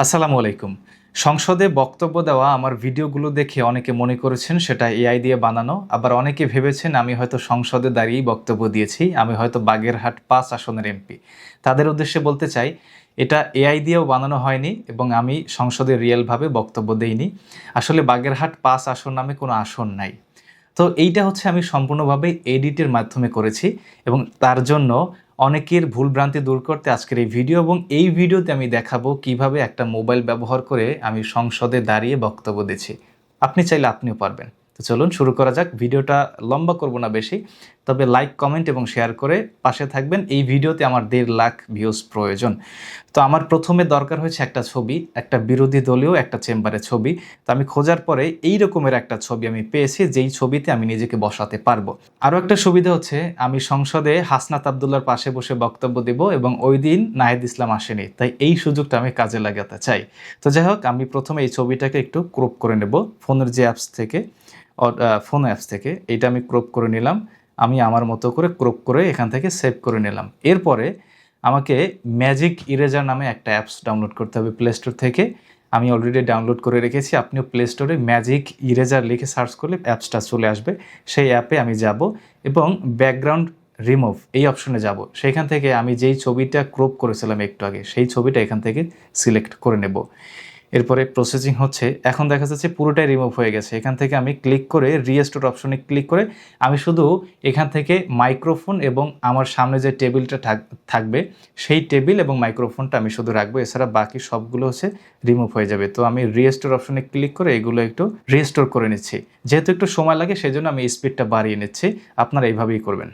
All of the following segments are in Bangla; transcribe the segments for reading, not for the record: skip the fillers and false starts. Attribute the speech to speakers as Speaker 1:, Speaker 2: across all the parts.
Speaker 1: আসসালামু আলাইকুম। সংসদে বক্তব্য দেওয়া আমার ভিডিওগুলো দেখে অনেকে মনে করেছেন সেটা এআই দিয়ে বানানো। আবার অনেকে ভেবেছেন আমি হয়তো সংসদে দাঁড়িয়েই বক্তব্য দিয়েছি। আমি হয়তো বাগেরহাট ৫ আসনের এমপি। তাদের উদ্দেশ্যে বলতে চাই, এটা এআই দিয়েও বানানো হয়নি এবং আমি সংসদে রিয়েলভাবে বক্তব্য দেইনি। আসলে বাগেরহাট ৫ আসন নামে কোনো আসন নাই। তো এইটা হচ্ছে আমি সম্পূর্ণভাবে এডিটের মাধ্যমে করেছি এবং তার জন্য অনেকের ভুলভ্রান্তি দূর করতে আজকের এই ভিডিও, এবং এই ভিডিওতে আমি দেখাবো কিভাবে একটা মোবাইল ব্যবহার করে আমি সংসদে দাঁড়িয়ে বক্তব্য দিচ্ছি। আপনি চাইলে আপনিও পারবেন। তো চলুন শুরু করা যাক। ভিডিওটা লম্বা করব না বেশি, তবে লাইক, কমেন্ট এবং শেয়ার করে পাশে থাকবেন। এই ভিডিওতে আমার ১.৫ লাখ ভিউজ প্রয়োজন। তো আমার প্রথমে দরকার হয়েছে একটা ছবি, একটা বিরোধী দলীয় একটা চেম্বারের ছবি। তো আমি খোঁজার পরে এই রকমের একটা ছবি আমি পেয়েছি, যেই ছবিতে আমি নিজেকে বসাতে পারবো। আরও একটা সুবিধা হচ্ছে আমি সংসদে হাসনাত আবদুল্লার পাশে বসে বক্তব্য দেব এবং ওই দিন নাহিদ ইসলাম আসেনি, তাই এই সুযোগটা আমি কাজে লাগাতে চাই। তো যাই হোক, আমি প্রথমে এই ছবিটাকে একটু ক্রপ করে নেব ফোনের যে অ্যাপস থেকে, ফোন অ্যাপস থেকে। এইটা আমি ক্রপ করে নিলাম। আমি আমার মতো করে ক্রপ করে এখান থেকে সেভ করে নিলাম। এরপরে আমাকে ম্যাজিক ইরেজার নামে একটা অ্যাপস ডাউনলোড করতে হবে প্লে স্টোর থেকে। আমি অলরেডি ডাউনলোড করে রেখেছি। আপনিও প্লে স্টোরে ম্যাজিক ইরেজার লিখে সার্চ করলে অ্যাপসটা চলে আসবে। সেই অ্যাপে আমি যাব এবং ব্যাকগ্রাউন্ড রিমুভ এই অপশনে যাব। সেইখান থেকে আমি যেই ছবিটা ক্রপ করেছিলাম একটু আগে, সেই ছবিটা এখান থেকে সিলেক্ট করে নেব। এরপরে প্রসেসিং হচ্ছে। এখন দেখা যাচ্ছে পুরোটাই রিমুভ হয়ে গেছে। এখান থেকে আমি ক্লিক করে রিস্টোর অপশনে ক্লিক করে আমি শুধু এখান থেকে মাইক্রোফোন এবং আমার সামনে যে টেবিলটা থাকবে সেই টেবিল এবং মাইক্রোফোনটা আমি শুধু রাখবো। এছাড়া বাকি সবগুলো হচ্ছে রিমুভ হয়ে যাবে। তো আমি রিস্টোর অপশনে ক্লিক করে এগুলো একটু রিস্টোর করে নিচ্ছি। যেহেতু একটু সময় লাগে সেজন্য আমি স্পিডটা বাড়িয়ে নিচ্ছি। আপনারা এইভাবেই করবেন।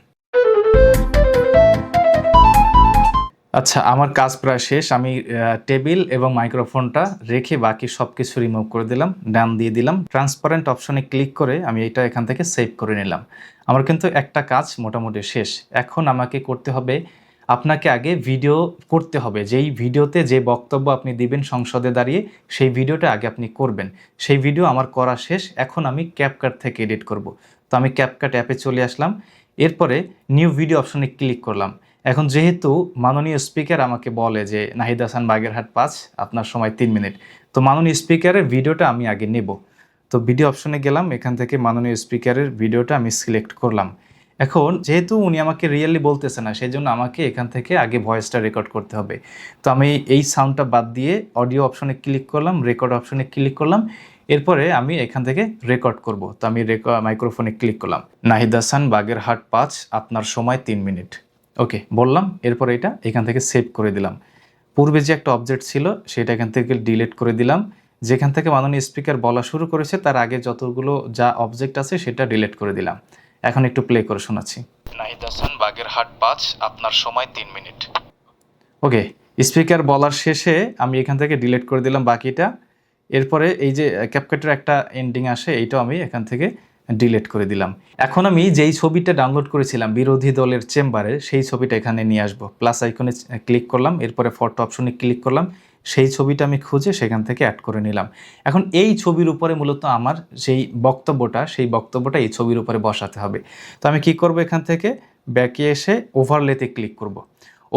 Speaker 1: আচ্ছা, আমার কাজ প্রায় শেষ। আমি টেবিল এবং মাইক্রোফোনটা রেখে বাকি সব কিছু রিমুভ করে দিলাম, ডান দিয়ে দিলাম। ট্রান্সপারেন্ট অপশনে ক্লিক করে আমি এটা এখান থেকে সেভ করে নিলাম। আমার কিন্তু একটা কাজ মোটামুটি শেষ। এখন আমাকে করতে হবে, আপনাকে আগে ভিডিও করতে হবে। যেই ভিডিওতে যে বক্তব্য আপনি দিবেন সংসদে দাঁড়িয়ে, সেই ভিডিওটা আগে আপনি করবেন। সেই ভিডিও আমার করা শেষ। এখন আমি ক্যাপকাট থেকে এডিট করব। তো আমি ক্যাপকাট অ্যাপে চলে আসলাম। এরপরে নিউ ভিডিও অপশনে ক্লিক করলাম। এখন যেহেতু মাননীয় স্পিকার আমাকে বলে যে নাহিদ হাসান বাগেরহাট ৫, আপনার সময় ৩ মিনিট। তো মাননীয় স্পিকারের ভিডিওটা আমি আগে নেব। তো ভিডিও অপশনে গেলাম, এখান থেকে মাননীয় স্পিকারের ভিডিওটা আমি সিলেক্ট করলাম। এখন যেহেতু উনি আমাকে রিয়েলি বলতেছে না, সেই জন্য আমাকে এখান থেকে আগে ভয়েসটা রেকর্ড করতে হবে। তো আমি এই সাউন্ডটা বাদ দিয়ে অডিও অপশনে ক্লিক করলাম, রেকর্ড অপশনে ক্লিক করলাম। এরপরে আমি এখান থেকে রেকর্ড করব। তো আমি মাইক্রোফোনে ক্লিক করলাম। নাহিদ হাসান বাগেরহাট ৫, আপনার সময় ৩ মিনিট। ওকে বললাম। এরপর এটা এখান থেকে সেভ করে দিলাম। পূর্বে যে একটা অবজেক্ট ছিল সেটা এখান থেকে ডিলিট করে দিলাম। যেখান থেকে মাননীয় স্পিকার বলা শুরু করেছে তার আগে যতগুলো যা অবজেক্ট আছে সেটা ডিলিট করে দিলাম। এখন একটু প্লে করে শোনাচ্ছি। নাহিদ হাসান বাগেরহাট ৫, আপনার সময় ৩ মিনিট। ওকে, স্পিকার বলার শেষে আমি এখান থেকে ডিলিট করে দিলাম বাকিটা। এরপরে এই যে ক্যাপকাটের একটা এন্ডিং আসে, এইটাও আমি এখান থেকে ডিলিট করে দিলাম। এখন আমি যেই ছবিটা ডাউনলোড করেছিলাম বিরোধী দলের চেম্বারে, সেই ছবিটা এখানে নিয়ে আসবো। প্লাস আইকনে ক্লিক করলাম, এরপরে ফটো অপশনে ক্লিক করলাম। সেই ছবিটা আমি খুঁজে সেখান থেকে অ্যাড করে নিলাম। এখন এই ছবির উপরে মূলত আমার সেই বক্তব্যটা এই ছবির উপরে বসাতে হবে। তো আমি কি করব, এখান থেকে ব্যাকে এসে ওভারলেতে ক্লিক করব।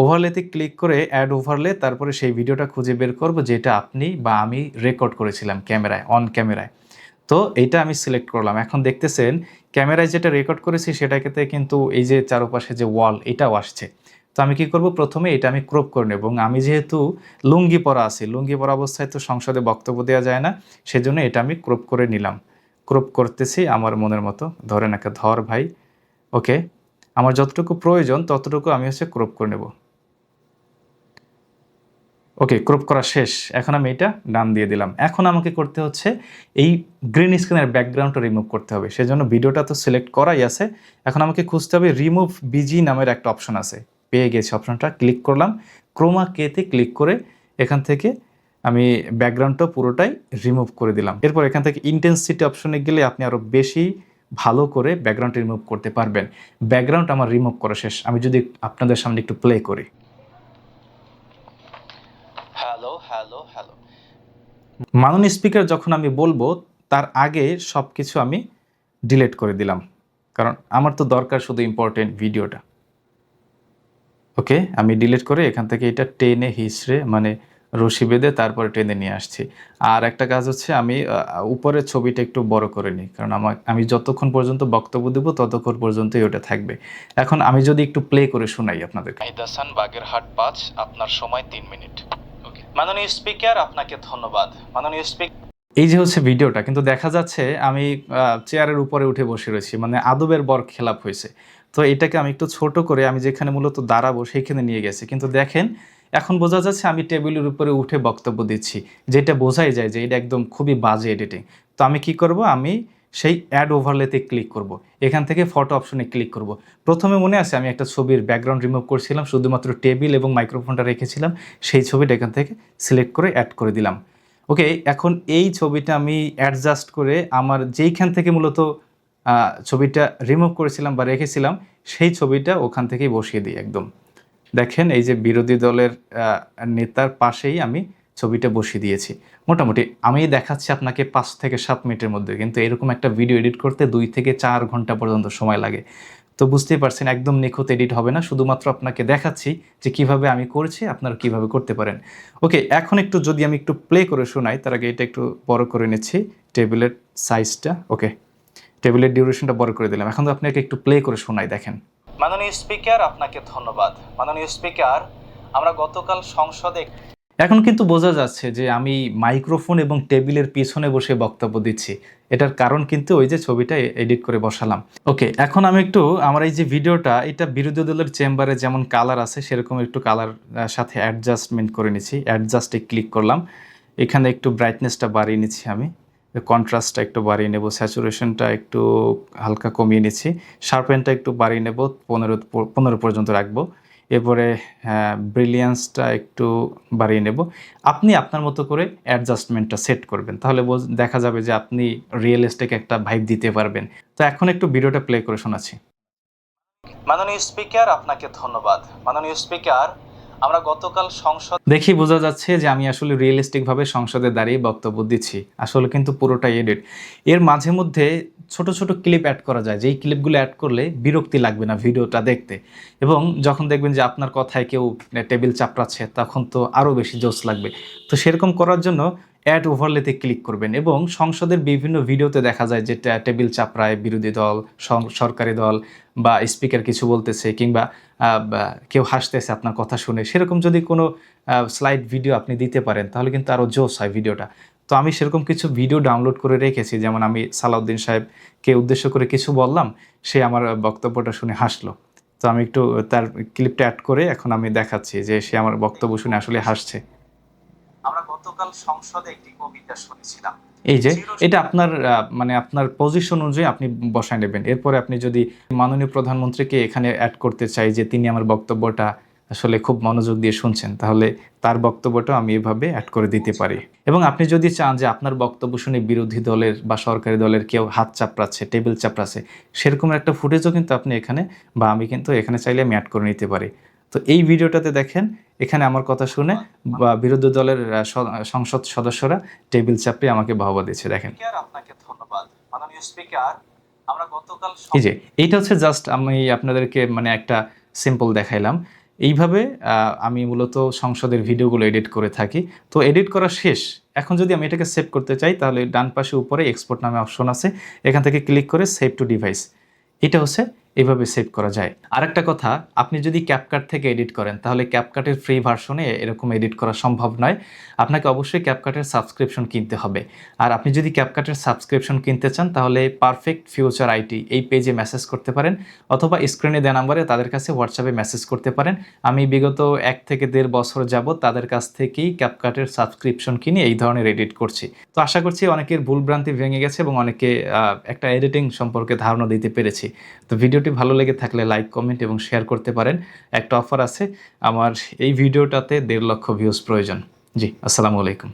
Speaker 1: ওভারলেতে ক্লিক করে অ্যাড ওভারলে, তারপরে সেই ভিডিওটা খুঁজে বের করব যেটা আপনি বা আমি রেকর্ড করেছিলাম ক্যামেরায়, অন ক্যামেরায়। তো এইটা আমি সিলেক্ট করলাম। এখন দেখতেছেন ক্যামেরায় যেটা রেকর্ড করেছি সেটাতে কিন্তু এই যে চারপাশে যে ওয়াল, এটাও আসছে। তো আমি কি করব, প্রথমে এটা আমি ক্রপ করে নেব। এবং আমি যেহেতু লুঙ্গি পরা আছি, লুঙ্গি পরা অবস্থায় তো সংসদে বক্তব্য দেওয়া যায় না, সেজন্য এটা আমি ক্রপ করে নিলাম। ক্রপ করতেছি আমার মনের মতো। ধরেন একটা ধর ভাই। ওকে, আমার যতটুকু প্রয়োজন ততটুকু আমি হচ্ছে ক্রপ করে নেব। ওকে, ক্রপ করা শেষ। এখন আমি এটা ডান দিয়ে দিলাম। এখন আমাকে করতে হচ্ছে এই গ্রিন স্ক্রিনের ব্যাকগ্রাউন্ডটা রিমুভ করতে হবে। সেজন্য ভিডিওটা তো সিলেক্ট করাই আছে। এখন আমাকে খুঁজতে হবে রিমুভ বিজি নামের একটা অপশন আছে। পেয়ে গেছি অপশনটা, ক্লিক করলাম। ক্রোমা কেতে ক্লিক করে এখান থেকে আমি ব্যাকগ্রাউন্ডটা পুরোটাই রিমুভ করে দিলাম। এরপর এখান থেকে ইন্টেন্সিটি অপশনে গেলে আপনি আরও বেশি ভালো করে ব্যাকগ্রাউন্ড রিমুভ করতে পারবেন। ব্যাকগ্রাউন্ড আমার রিমুভ করা শেষ। আমি যদি আপনাদের সামনে একটু প্লে করি। Hello hello hello. মাননীয় স্পিকার যখন আমি বলবো তার আগে সব কিছু আমি ডিলিট করে দিলাম, কারণ আমার তো দরকার শুধু ইম্পর্টেন্ট ভিডিওটা। ওকে, আমি ডিলিট করে এখান থেকে এটা টেনে হিসড়ে মানে রশি বেঁধে তারপরে টেনে নিয়ে আসছি। আর একটা কাজ হচ্ছে আমি উপরের ছবিটা একটু বড় করে নিই, কারণ আমি যতক্ষণ পর্যন্ত বক্তব্য দেবো ততক্ষণ পর্যন্তই ওটা থাকবে। এখন আমি যদি একটু প্লে করে শোনাই আপনাদেরকে। দাসান বাগেরহাট 5, আপনার সময় 3 মিনিট। ওকে, মাননীয় স্পিকার আপনাকে ধন্যবাদ। মাননীয় স্পিকার, এই যে হচ্ছে ভিডিওটা, কিন্তু দেখা যাচ্ছে আমি চেয়ারের উপরে উঠে বসে রয়েছি, মানে আদবের বরখেলাপ হয়েছে। তো এটাকে আমি একটু ছোট করে আমি যেখানে মূলত দাঁড়াবো সেইখানে নিয়ে গেছি, কিন্তু দেখেন এখন বোঝা যাচ্ছে আমি টেবিলের উপরে উঠে বক্তব্য দিচ্ছি, যেটা বোঝাই যায় যে এটা একদম খুবই বাজে এডিটিং। তো আমি কি করব, আমি সেই অ্যাড ওভারলেতে ক্লিক করব, এখান থেকে ফটো অপশনে ক্লিক করব। প্রথমে মনে আছে আমি একটা ছবির ব্যাকগ্রাউন্ড রিমুভ করছিলাম, শুধুমাত্র টেবিল এবং মাইক্রোফোনটা রেখেছিলাম, সেই ছবিটা এখান থেকে সিলেক্ট করে অ্যাড করে দিলাম। ওকে, এখন এই ছবিটা আমি অ্যাডজাস্ট করে আমার যেইখান থেকে মূলত ছবিটা রিমুভ করেছিলাম বা রেখেছিলাম সেই ছবিটা ওখান থেকেই বসিয়ে দিই একদম। দেখেন এই যে বিরোধী দলের নেতার পাশেই আমি ছবিটা বসিয়ে দিয়েছি। মোটামুটি আমি দেখাচ্ছি আপনাকে 5 থেকে 7 মিনিটের মধ্যে, কিন্তু এরকম একটা ভিডিও এডিট করতে 2 থেকে 4 ঘন্টা পর্যন্ত সময় লাগে। তো বুঝতেই পারছেন একদম নিখুঁত এডিট হবে না, শুধুমাত্র আপনাকে দেখাচ্ছি যে কিভাবে আমি করছি, আপনারা কিভাবে করতে পারেন। ওকে, এখন একটু যদি আমি একটু প্লে করে শোনাই, তার আগে এটা একটু বড় করে নিচ্ছি টেবিলের সাইজটা। ওকে, টেবিলের ডিউরেশনটা বড় করে দিলাম। এখন তো আপনাকে একটু প্লে করে শোনাই, দেখেন। মাননীয় স্পিকার আপনাকে ধন্যবাদ। মাননীয় স্পিকার, আমরা গতকাল সংসদে, এখন কিন্তু বোঝা যাচ্ছে যে আমি মাইক্রোফোন এবং টেবিলের পিছনে বসে বক্তব্য দিচ্ছি। এটার কারণ কিন্তু ওই যে ছবিটা এডিট করে বসালাম। ওকে, এখন আমি একটু আমার এই যে ভিডিওটা, এটা বিরোধী দলের চেম্বারে যেমন কালার আছে সেরকম একটু কালার সাথে অ্যাডজাস্টমেন্ট করে নিচ্ছি। অ্যাডজাস্টে ক্লিক করলাম, এখানে একটু ব্রাইটনেসটা বাড়িয়ে নিচ্ছি, আমি কন্ট্রাস্টটা একটু বাড়িয়ে নেব, স্যাচুরেশনটা একটু হালকা কমিয়ে নিচ্ছি, শার্পেনটা একটু বাড়িয়ে নেব, 15 পর্যন্ত রাখবো। এরপরে ব্রিলিয়ান্সটা একটু বাড়িয়ে নেব। আপনি আপনার মতো করে অ্যাডজাস্টমেন্টটা সেট করবেন, তাহলে দেখা যাবে যে আপনি রিয়েলিস্টিক একটা ভাইব দিতে পারবেন। তো এখন একটু ভিডিওটা প্লে করে শোনাচ্ছি। মাননীয় স্পিকার আপনাকে ধন্যবাদ। মাননীয় স্পিকার, আমরা গতকাল সংসদ, দেখি বোঝা যাচ্ছে যে আমি আসলে রিয়েলিস্টিকভাবে সংসদে দাঁড়িয়ে বক্তব্য দিচ্ছি, আসলে কিন্তু পুরোটাই এডিট। এর মাঝে মধ্যে ছোট ছোট ক্লিপ অ্যাড করা যায়, যেই ক্লিপগুলো অ্যাড করলে বিরক্তি লাগবে না ভিডিওটা দেখতে, এবং যখন দেখবেন যে আপনার কথায় কেউ টেবিল চাপড়াচ্ছে তখন তো আরও বেশি জোশ লাগবে। তো সেরকম করার জন্য অ্যাড ওভারলেতে ক্লিক করবেন, এবং সংসদের বিভিন্ন ভিডিওতে দেখা যায় যে টেবিল চাপড়ায় বিরোধী দল, সরকারি দল বা স্পিকার কিছু বলতেছে, কিংবা কেউ হাসতেছে আপনার কথা শুনে, সেরকম যদি কোনো স্লাইড ভিডিও আপনি দিতে পারেন তাহলে কিন্তু আরও জোশ হয় ভিডিওটা। তো আমি সেরকম কিছু ভিডিও ডাউনলোড করে রেখেছি, যেমন আমি সালাউদ্দিন সাহেবকে উদ্দেশ্য করে কিছু বললাম, সে আমার বক্তব্যটা শুনে হাসলো। তো আমি একটু তার ক্লিপটা অ্যাড করে এখন আমি দেখাচ্ছি যে সে আমার বক্তব্য শুনে আসলে হাসছে। আমরা গতকাল সংসদে একটি কবিতা শুনেছিলাম। এই যে এটা আপনার মানে আপনার পজিশন অনুযায়ী আপনি বসায় নেবেন। এরপরে আপনি যদি মাননীয় প্রধানমন্ত্রীকে এখানে অ্যাড করতে চাই যে তিনি আমার বক্তব্যটা আসলে খুব মনোযোগ দিয়ে শুনছেন, তাহলে তার বক্তব্যটা আমি এভাবে অ্যাড করে দিতে পারি। এবং আপনি যদি চান যে আপনার বক্তব্য শুনে বিরোধী দলের বা সরকারি দলের কেউ হাত চাপড়াচ্ছে, টেবিল চাপড়াচ্ছে, সেরকম একটা ফুটেজও কিন্তু আপনি এখানে বা আমি কিন্তু এখানে চাইলে আমি অ্যাড করে নিতে পারি। তো এই ভিডিওটাতে দেখেন, এখানে আমার কথা শুনে বা বিরোধী দলের সংসদ সদস্যরা টেবিল চাপড়ে আমাকে বাহবা দিচ্ছে, দেখেন। আপনাকে ধন্যবাদ। মাননীয় স্পিকার, আমরা গতকাল, এই যে এইটা হচ্ছে জাস্ট আমি আপনাদেরকে মানে একটা সিম্পল দেখাইলাম। এইভাবে আমি মূলত সংসদের ভিডিওগুলো এডিট করে থাকি। তো এডিট করা শেষ। এখন যদি আমি এটাকে সেভ করতে চাই তাহলে ডান পাশে উপরে এক্সপোর্ট নামে অপশন আছে, এখান থেকে ক্লিক করে সেভ টু ডিভাইস, এটা হচ্ছে এভাবে সেভ করা যায়। আরেকটা কথা, আপনি যদি ক্যাপকাট থেকে এডিট করেন তাহলে ক্যাপকাটের ফ্রি ভার্সনে এরকম এডিট করা সম্ভব নয়, আপনাকে অবশ্যই ক্যাপকাটের সাবস্ক্রিপশন কিনতে হবে। আর আপনি যদি ক্যাপকাটের সাবস্ক্রিপশন কিনতে চান তাহলে পারফেক্ট ফিউচার আইটি এই পেজে মেসেজ করতে পারেন, অথবা স্ক্রিনে দেওয়া নাম্বারে তাদের কাছে হোয়াটসঅ্যাপে মেসেজ করতে পারেন। আমি বিগত 1 থেকে 1.5 বছর যাবত তাদের কাছ থেকেই ক্যাপকাটের সাবস্ক্রিপশন কিনে এই ধরনের এডিট করছি। তো আশা করছি অনেকের ভুলভ্রান্তি ভেঙে গেছে এবং অনেকে একটা এডিটিং সম্পর্কে ধারণা দিতে পেরেছি। তো ভিডিওটি ভালো লেগে থাকলে লাইক, কমেন্ট এবং শেয়ার করতে পারেন। একটা অফার আছে, আমার এই ভিডিওটাতে 1.5 লক্ষ ভিউজ প্রয়োজন। জি, আসসালামু আলাইকুম।